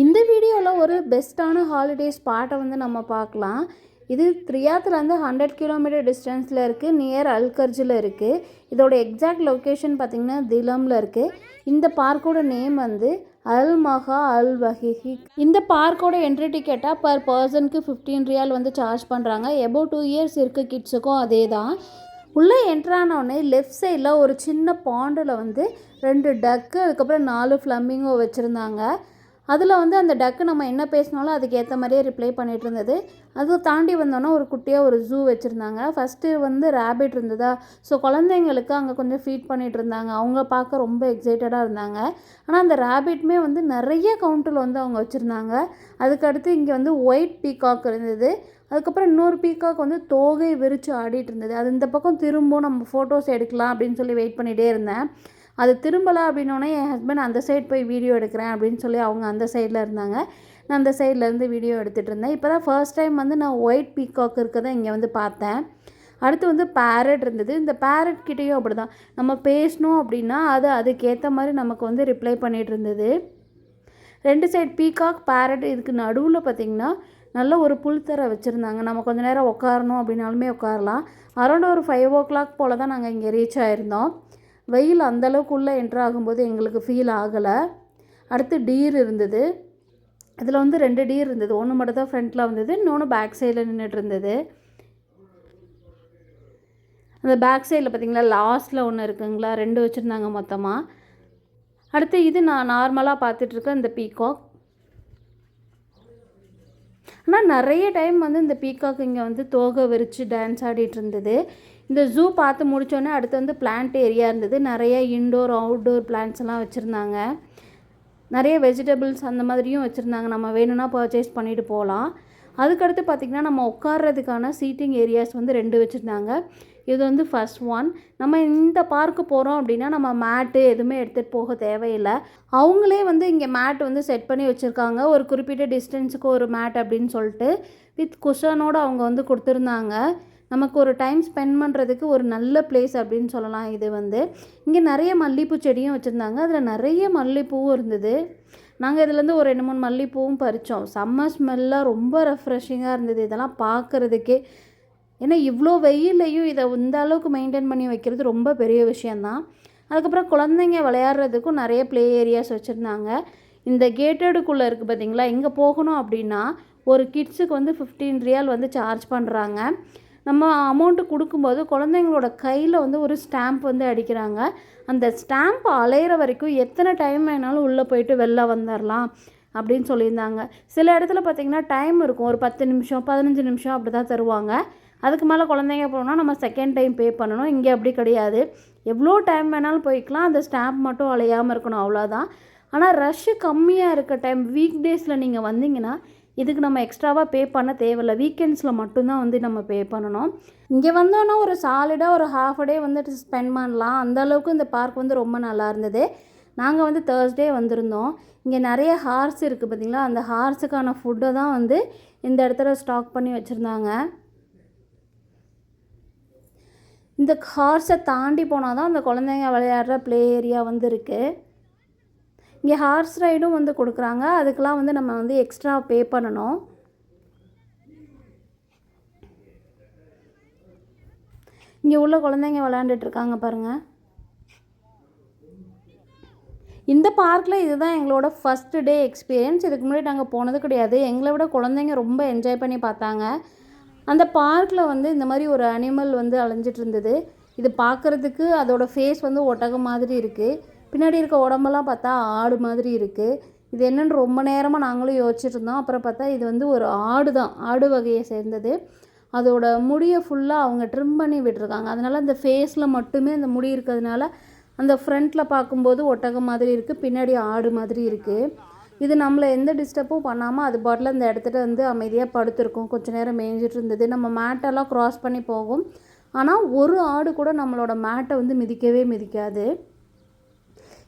இந்த வீடியோவில் ஒரு பெஸ்ட்டான ஹாலிடே ஸ்பாட்டை வந்து நம்ம பார்க்கலாம். இது ரியாத்லேருந்து 100 கிலோமீட்டர் டிஸ்டன்ஸில் இருக்குது. நியர் அல்கர்ஜில் இருக்குது. இதோட எக்ஸாக்ட் லொக்கேஷன் பார்த்திங்கன்னா திலமில் இருக்குது. இந்த பார்க்கோட நேம் வந்து அல் மஹா அல் வஹிஹி. இந்த பார்க்கோட என்ட்ரி டிக்கெட்டாக பர் பர்சனுக்கு 15 ரியால் வந்து சார்ஜ் பண்ணுறாங்க. எபோவ் 2 இயர்ஸ் இருக்க கிட்ஸுக்கும் அதே தான். உள்ளே என்ட்ரானோடனே லெஃப்ட் சைடில் ஒரு சின்ன பாண்டில் வந்து 2 டக்கு, அதுக்கப்புறம் 4 ஃப்ளமிங்கோ வச்சுருந்தாங்க. அதில் வந்து அந்த டக்கு நம்ம என்ன பேசினாலும் அதுக்கு ஏற்ற மாதிரியே ரிப்ளை பண்ணிகிட்டு இருந்தது. அதை தாண்டி வந்தோன்னா ஒரு குட்டியாக ஒரு ஜூ வச்சுருந்தாங்க. ஃபஸ்ட்டு வந்து ரேபிட் இருந்ததா, ஸோ குழந்தைங்களுக்கு அங்கே கொஞ்சம் ஃபீட் பண்ணிகிட்டு இருந்தாங்க. அவங்க பார்க்க ரொம்ப எக்ஸைட்டடாக இருந்தாங்க. ஆனால் அந்த ரேபிட்மே வந்து நிறைய கவுண்டில் வந்து அவங்க வச்சுருந்தாங்க. அதுக்கடுத்து இங்கே வந்து ஒயிட் பீகாக் இருந்தது. அதுக்கப்புறம் இன்னொரு பீகாக் வந்து தோகை விரித்து ஆடிட்டு இருந்தது. அது இந்த பக்கம் திரும்பவும் நம்ம ஃபோட்டோஸ் எடுக்கலாம் அப்படின்னு சொல்லி வெயிட் பண்ணிகிட்டே இருந்தேன். அது திரும்பலை அப்படின்னோடனே என் ஹஸ்பண்ட் அந்த சைட் போய் வீடியோ எடுக்கிறேன் அப்படின்னு சொல்லி அவங்க அந்த சைடில் இருந்தாங்க. நான் அந்த சைட்லேருந்து வீடியோ எடுத்துகிட்டு இருந்தேன். இப்போ தான் ஃபர்ஸ்ட் டைம் வந்து நான் ஒயிட் பீகாக் இருக்கதை இங்கே வந்து பார்த்தேன். அடுத்து வந்து பேரட் இருந்தது. இந்த பேரட் கிட்டேயும் அப்படி தான், நம்ம பேசணும் அப்படின்னா அது அதுக்கேற்ற மாதிரி நமக்கு வந்து ரிப்ளை பண்ணிகிட்டு இருந்தது. 2 சைட் பீகாக் பேரட், இதுக்கு நடுவில் பார்த்திங்கன்னா நல்ல ஒரு புல்தரை வச்சுருந்தாங்க. நம்ம கொஞ்சம் நேரம் உட்காரணும் அப்படின்னாலுமே உட்காரலாம். அரௌண்ட் ஒரு 5 o'clock போல் தான் நாங்கள் இங்கே ரீச் ஆகிருந்தோம். வெயில் அந்தளவுக்கு உள்ளே என்ட்ரு ஆகும்போது எங்களுக்கு ஃபீல் ஆகலை. அடுத்து டீர் இருந்தது. இதில் வந்து 2 டீர் இருந்தது. ஒன்று மட்டும் தான் ஃப்ரண்ட்டில் வந்தது, இன்னொன்று பேக் சைடில் நின்றுட்டு இருந்தது. அந்த பேக் சைடில் பார்த்திங்களா லாஸ்ட்டில் ஒன்று இருக்குங்களா, 2 வச்சுருந்தாங்க மொத்தமாக. அடுத்து இது நான் நார்மலாக பார்த்துட்ருக்கேன் இந்த பீகாக். ஆனால் நிறைய டைம் வந்து இந்த பீகாக் இங்கே வந்து தோகை விரித்து டான்ஸ் ஆடிட்டு இருந்தது. இந்த ஜூ பார்த்து முடித்தோடனே அடுத்து வந்து பிளான்ட் ஏரியா இருந்தது. நிறைய இன்டோர் அவுட்டோர் பிளான்ட்ஸ் எல்லாம் வச்சுருந்தாங்க. நிறைய வெஜிடபிள்ஸ் அந்த மாதிரியும் வச்சுருந்தாங்க. நம்ம வேணும்னா பர்ச்சேஸ் பண்ணிவிட்டு போகலாம். அதுக்கடுத்து பார்த்திங்கன்னா நம்ம உட்கார்றதுக்கான சீட்டிங் ஏரியாஸ் வந்து 2 வச்சுருந்தாங்க. இது வந்து ஃபர்ஸ்ட் ஒன். நம்ம இந்த பார்க்கு போகிறோம் அப்படின்னா நம்ம மேட்டு எதுவுமே எடுத்துகிட்டு போக தேவையில்லை. அவங்களே வந்து இங்கே மேட் வந்து செட் பண்ணி வச்சுருக்காங்க. ஒரு குறிப்பிட்ட டிஸ்டன்ஸுக்கு ஒரு மேட் அப்படின்னு சொல்லிட்டு வித் குஷனோடு அவங்க வந்து கொடுத்துருந்தாங்க. நமக்கு ஒரு டைம் ஸ்பெண்ட் பண்ணுறதுக்கு ஒரு நல்ல பிளேஸ் அப்படின்னு சொல்லலாம். இது வந்து இங்கே நிறைய மல்லிகைப்பூ செடியும் வச்சுருந்தாங்க. அதில் நிறைய மல்லிகைப்பூவும் இருந்தது. நாங்கள் இதுலேருந்து ஒரு 2-3 மல்லிகைப்பூவும் பறித்தோம். செம்ம ஸ்மெல்லாக ரொம்ப ரெஃப்ரெஷிங்காக இருந்தது இதெல்லாம் பார்க்குறதுக்கே. ஏன்னா இவ்வளோ வெயிலையும் இதை இந்த அளவுக்கு மெயின்டைன் பண்ணி வைக்கிறது ரொம்ப பெரிய விஷயந்தான். அதுக்கப்புறம் குழந்தைங்க விளையாடுறதுக்கும் நிறைய ப்ளே ஏரியாஸ் வச்சுருந்தாங்க. இந்த கேட்டடுக்குள்ளே இருக்குது பார்த்திங்களா, இங்கே போகணும் அப்படின்னா ஒரு கிட்ஸுக்கு வந்து 15 ரியால் வந்து சார்ஜ் பண்ணுறாங்க. நம்ம அமௌண்ட்டு கொடுக்கும்போது குழந்தைங்களோட கையில் வந்து ஒரு ஸ்டாம்ப் வந்து அடிக்கிறாங்க. அந்த ஸ்டாம்ப் அலையிற வரைக்கும் எத்தனை டைம் வேணாலும் உள்ளே போயிட்டு வெளில வந்துடலாம் அப்படின்னு சொல்லியிருந்தாங்க. சில இடத்துல பார்த்திங்கன்னா டைம் இருக்கும், ஒரு 10 நிமிஷம் 15 நிமிஷம் அப்படி தான் தருவாங்க. அதுக்கு மேலே குழந்தைங்க போனால் நம்ம செகண்ட் டைம் பே பண்ணணும். இங்கே அப்படி கிடையாது, எவ்வளோ டைம் வேணாலும் போய்க்கலாம். அந்த ஸ்டாம்ப் மட்டும் அலையாமல் இருக்கணும், அவ்வளோதான். ஆனால் ரஷ்ஷு கம்மியாக இருக்க டைம் வீக் டேஸில் நீங்கள் வந்தீங்கன்னா இதுக்கு நம்ம எக்ஸ்ட்ராவாக பே பண்ண தேவையில்லை. வீக்கெண்ட்ஸில் மட்டும்தான் வந்து நம்ம பே பண்ணணும். இங்கே வந்தோன்னா ஒரு சாலிடாக ஒரு ஹாஃப் டே வந்துட்டு ஸ்பெண்ட் பண்ணலாம். அந்தளவுக்கு இந்த பார்க் வந்து ரொம்ப நல்லா இருந்தது. நாங்கள் வந்து தேர்ஸ்டே வந்திருந்தோம். இங்கே நிறைய ஹார்ஸ் இருக்குது பார்த்திங்களா, அந்த ஹார்ஸுக்கான ஃபுட்டை தான் வந்து இந்த இடத்துல ஸ்டாக் பண்ணி வச்சுருந்தாங்க. இந்த ஹார்ஸை தாண்டி போனால் தான் அந்த குழந்தைங்க விளையாடுற ப்ளே ஏரியா வந்து இருக்குது. இங்கே ஹார்ஸ் ரைடும் வந்து கொடுக்குறாங்க. அதுக்கெலாம் வந்து நம்ம வந்து எக்ஸ்ட்ரா பே பண்ணணும். இங்கே உள்ள குழந்தைங்க விளையாண்டுட்ருக்காங்க பாருங்கள். இந்த பார்க்கில் இதுதான் எங்களோட ஃபஸ்ட்டு டே எக்ஸ்பீரியன்ஸ். இதுக்கு முன்னாடி நாங்கள் போனது கிடையாது. எங்களை விட குழந்தைங்க ரொம்ப என்ஜாய் பண்ணி பார்த்தாங்க. அந்த பார்க்கில் வந்து இந்த மாதிரி ஒரு அனிமல் வந்து அலைஞ்சிட்டு இருந்தது. இது பார்க்குறதுக்கு அதோட ஃபேஸ் வந்து ஒட்டகம் மாதிரி இருக்குது. பின்னாடி இருக்க உடம்பெல்லாம் பார்த்தா ஆடு மாதிரி இருக்குது. இது என்னென்னு ரொம்ப நேரமாக நாங்களும் யோசிச்சுட்டு இருந்தோம். அப்புறம் பார்த்தா இது வந்து ஒரு ஆடு தான், ஆடு வகையை சேர்ந்தது. அதோட முடியை ஃபுல்லாக அவங்க ட்ரிம் பண்ணி விட்டுருக்காங்க. அதனால் அந்த ஃபேஸில் மட்டுமே அந்த முடி இருக்கிறதுனால அந்த ஃப்ரண்ட்டில் பார்க்கும்போது ஒட்டகம் மாதிரி இருக்குது, பின்னாடி ஆடு மாதிரி இருக்குது. இது நம்மளை எந்த டிஸ்டர்பும் பண்ணாமல் அது பாட்டில் அந்த இடத்துல வந்து அமைதியாக படுத்துருக்கும். கொஞ்சம் நேரம் மேய்ஞ்சிட்டு இருந்தது. நம்ம மேட்டெல்லாம் க்ராஸ் பண்ணி போகும். ஆனால் ஒரு ஆடு கூட நம்மளோட மேட்டை வந்து மிதிக்கவே மிதிக்காது.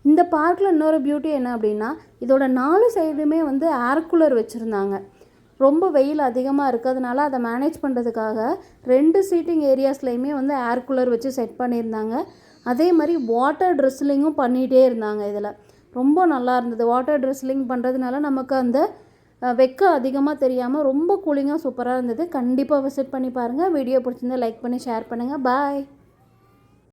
இந்த பார்க்கில் இன்னொரு பியூட்டி என்ன அப்படின்னா, இதோட 4 சைடுமே வந்து ஏர் கூலர் வச்சுருந்தாங்க. ரொம்ப வெயில் அதிகமாக இருக்கிறதுனால அதை மேனேஜ் பண்ணுறதுக்காக 2 சீட்டிங் ஏரியாஸ்லையுமே வந்து ஏர் கூலர் வச்சு செட் பண்ணியிருந்தாங்க. அதே மாதிரி வாட்டர் ட்ரிஸ்லிங்கும் பண்ணிகிட்டே இருந்தாங்க. இதில் ரொம்ப நல்லா இருந்தது. வாட்டர் ட்ரெஸ்லிங் பண்ணுறதுனால நமக்கு அந்த வெக்கம் அதிகமாக தெரியாமல் ரொம்ப கூலிங்காக சூப்பராக இருந்தது. கண்டிப்பாக விசிட் பண்ணி பாருங்கள். வீடியோ பிடிச்சிருந்தா லைக் பண்ணி ஷேர் பண்ணுங்கள். பாய்.